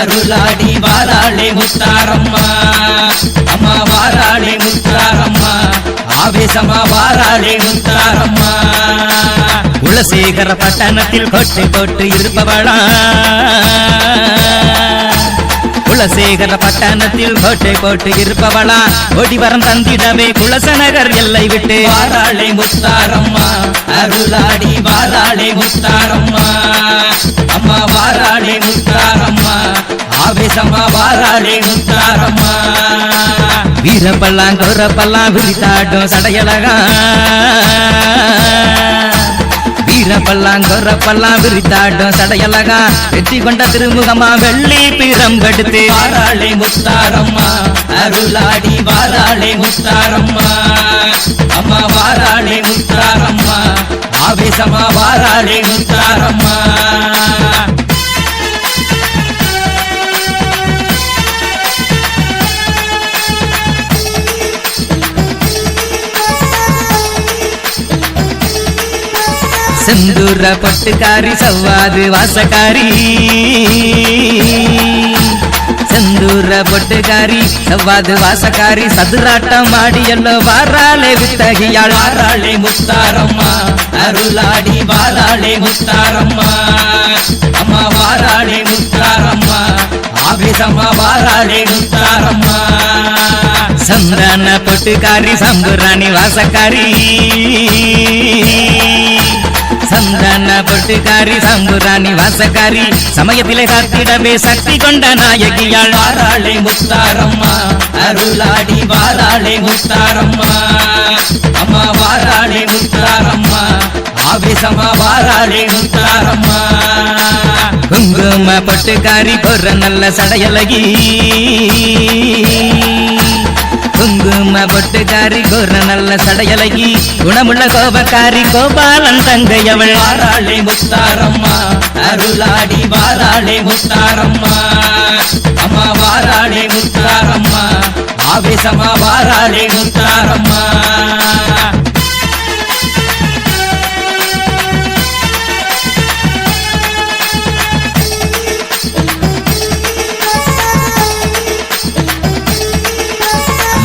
அருளாடி வாராளே முத்தாரம்மா அம்மா வாராளே முத்தாரம்மா ஆவேசமா வாராளே முத்தாரம்மா குலசேகர பட்டணத்தில் கோட்டை போட்டு இருப்பவளா குலசேகர பட்டணத்தில் கோட்டை போட்டு இருப்பவளா ஓடி வரம் தந்திடவே குலசநகர் எல்லை விட்டு வாராளே முத்தாரம்மா அருளாடி வாராளே முத்தாரம்மா அம்மா வாராளே முத்தாரம்மா ஆவேசமா வாராளே முத்தாரம்மா வீரப்பல்லாம் கோரப்பல்லாம் விரித்தாடும் சடையழகா வீரப்பல்லாம் கோரப்பல்லாம் விரித்தாடும் சடையழகா வெற்றி கொண்ட திருமுகமா வெள்ளி பீரம் கடுத்து வாராளே முத்தாரம்மா அருளாடி வாராளே முத்தாரம்மா அம்மா வாராளே முத்தாரம்மா ஆவேசமா வாராளே முத்தாரம்மா செந்தூர பட்டுக்காரி சவ்வாது வாசக்காரி செந்தூர பொட்டுக்காரி சவ்வாது வாசக்காரி சதுராட்டம் ஆடியல்லோ வாராளே வித்தகியாள் வாராளே முத்தாரம்மா அருளாடி வாராளே முத்தாரம்மா அம்மா வாராளே முத்தாரம்மா ஆவேசமா வாராளே முத்தாரம்மா சந்திரான பொட்டுக்காரி சம்புராணி வாசக்காரி சந்தான பொட்டுக்காரி சம்புராணி வாசக்காரி சமயத்திலே காத்திடவே சக்தி கொண்ட நாயகியாள் வாராளே முத்தாரம்மா அருளாடி வாராளே முத்தாரம்மா அம்மா வாராளே முத்தாரம்மா ஆவேசமா வாராளே முத்தாரம்மா குங்கும பொட்டுக்காரி பொற நல்ல சடையழகி குங்கும பொட்டுக்காரி கோர நல்ல சடையழகி குணமுள்ள கோபக்காரி கோபாலன் தங்கையவள் வாராளே முத்தாரம்மா அருளாடி வாராளே முத்தாரம்மா அம்மா வாராளே முத்தாரம்மா ஆவேசமா வாராளே முத்தாரம்மா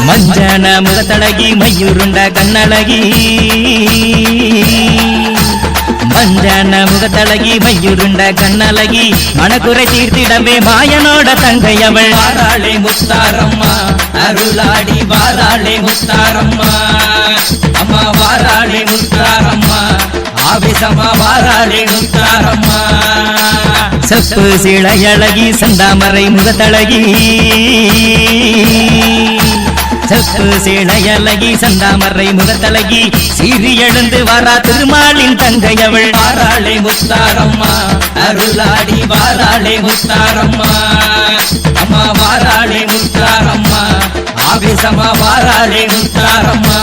மஞ்சன முகத்தழகி மயூருண்ட கண்ணழகி மஞ்சன முகத்தழகி மயூருண்ட கண்ணழகி மனக்குறை தீர்த்திடவே மாயனோட தங்கையவள் வாராளே முத்தாரம்மா அருளாடி வாராளே முத்தாரம்மா அம்மா வாராளே முத்தாரம்மா ஆவேசமா வாராளே முத்தாரம்மா செப்பு சிளையழகி சந்தாமரை முகத்தழகி செப்பு சிளையழகி சந்தாமரை முகத்தழகி சீறி எழுந்து வாரா திருமாலின் தங்கையவள் வாராளே முத்தாரம்மா அருளாடி வாராளே முத்தாரம்மா அம்மா வாராளே முத்தாரம்மா ஆவேசமா வாராளே முத்தாரம்மா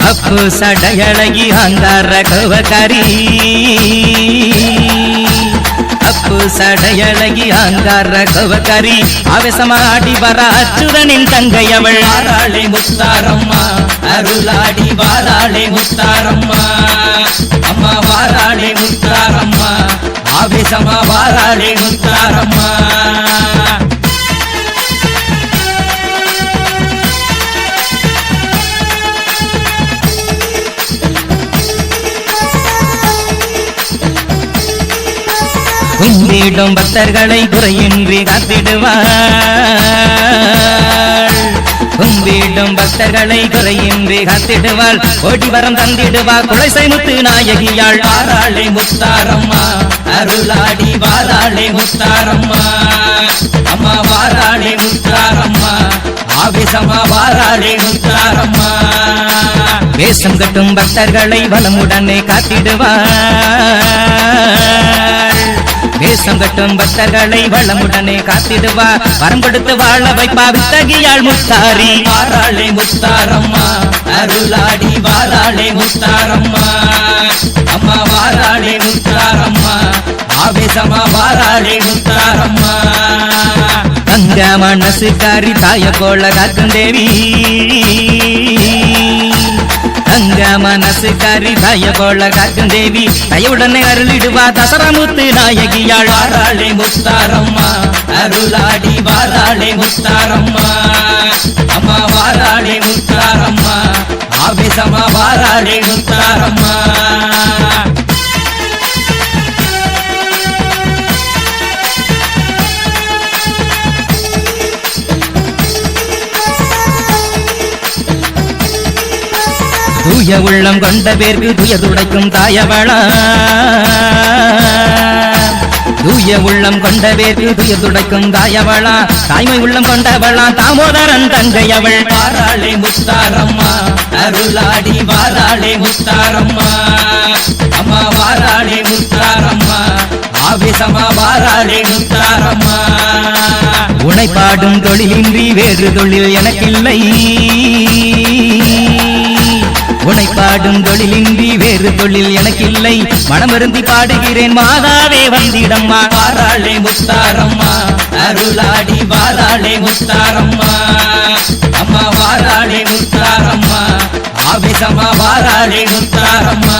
அப்பு சடையழகி அங்கார கோவக்காரி அப்பு சடையழகி அங்கார கோவக்காரி ஆவேசமாடி வர அச்சுதனின் தங்கையவள் வாராளே முத்தாரம்மா அருளாடி வாராளே முத்தாரம்மா அம்மா வாராளே முத்தாரம்மா ஆவேசமா வாராளே முத்தாரம்மா கும்பிடும் பக்தர்களை குறையின்றி காத்திடுவாள் கும்பிடும் பக்தர்களை குறையின்றி காத்திடுவாள் ஓடி வரம் தந்திடுவா குலசை முத்து நாயகியாள் வாராளே முத்தாரம்மா அருளாடி வாராளே முத்தாரம்மா அம்மா வாராளே முத்தாரம்மா ஆவேசமா வாராளே முத்தாரம்மா வேஷம் கட்டும் பக்தர்களை வளமுடனே காத்திடுவாள் வேஷம் கட்டும் பக்தர்களை வளமுடனே காத்திடுவா வரம் கொடுத்து வாழ வைப்பா வித்தகியாள் முத்தாரி வாராளே முத்தாரம்மா அருளாடி வாராளே முத்தாரம்மா அம்மா வாராளே முத்தாரம்மா ஆவேசமா வாராளே முத்தாரம்மா தங்க மனசுக்காரி தாய போல காக்கும் தேவி தங்க மனசுக்காரி தாய போல காக்கும் தேவி தயவுடனே அருளிடுவா தசரமுத்து நாயகியாள் வாராளே முத்தாரம்மா அருளாடி வாராளே முத்தாரம்மா அம்மா வாராளே முத்தாரம்மா ஆவேசமா வாராளே முத்தாரம்மா தூய உள்ளம் கொண்ட பேருக்கு துயர் துடைக்கும் தாயவளா தூய உள்ளம் கொண்ட பேருக்கு துயர் துடைக்கும் தாயவளா தாய்மை உள்ளம் கொண்டவளா தாமோதரன் தங்கையவள் வாராளே முத்தாரம்மா அருளாடி வாராளே முத்தாரம்மா அம்மா வாராளே முத்தாரம்மா ஆவேசமா வாராளே முத்தாரம்மா உனை பாடும் தொழிலின்றி வேறு தொழில் எனக்கில்லை உனை பாடும் தொழிலின்றி வேறு தொழில் எனக்கில்லை மனமருந்தி பாடுகிறேன் மாதாவே வந்திடம்மா வாராளே முத்தாரம்மா அருளாடி வாராளே முத்தாரம்மா அம்மா வாராளே முத்தாரம்மா ஆவேசமா வாராளே முத்தாரம்மா